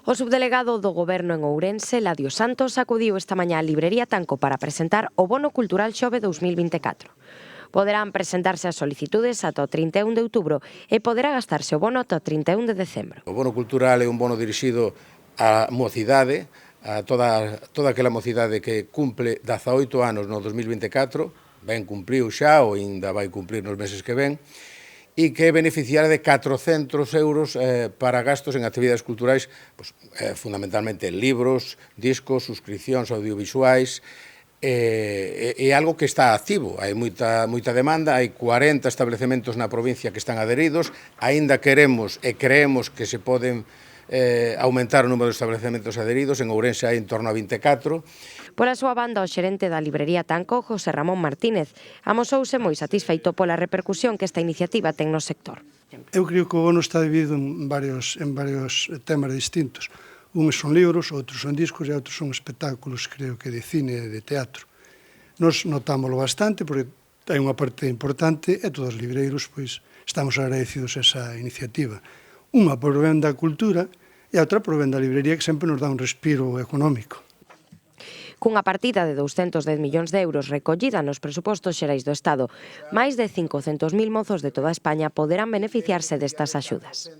O subdelegado do Goberno en Ourense, Ladio Santos, acudiu esta mañá á librería Tanco para presentar o Bono Cultural Xove 2024. Poderán presentarse as solicitudes ata o 31 de outubro e poderá gastarse o bono ata o 31 de decembro. O bono cultural é un bono dirixido á mocidade, a toda aquela mocidade que cumple 18 anos no 2024, ben cumpriu xa ou ainda vai cumplir nos meses que ven, e que beneficiará de 400 euros para gastos en actividades culturais, fundamentalmente libros, discos, suscripcións audiovisuais, é algo que está activo, hai moita demanda, hai 40 establecementos na provincia que están adheridos, aínda queremos e creemos que se poden aumentar o número de establecementos adheridos, en Ourense hai en torno a 24. Pola súa banda, o xerente da librería Tanco, José Ramón Martínez, amosouse moi satisfeito pola repercusión que esta iniciativa ten no sector. Eu creo que o bono está dividido en varios temas distintos. Uns son libros, outros son discos e outros son espectáculos, creo que de cine e de teatro. Nos notámoslo bastante porque hai unha parte importante e todos os libreiros estamos agradecidos a esa iniciativa. Unha por ben da cultura e a outra por ben da librería, que sempre nos dá un respiro económico. Cunha partida de 210 millóns de euros recollida nos presupostos xerais do Estado, máis de 500.000 mozos de toda España poderán beneficiarse destas axudas.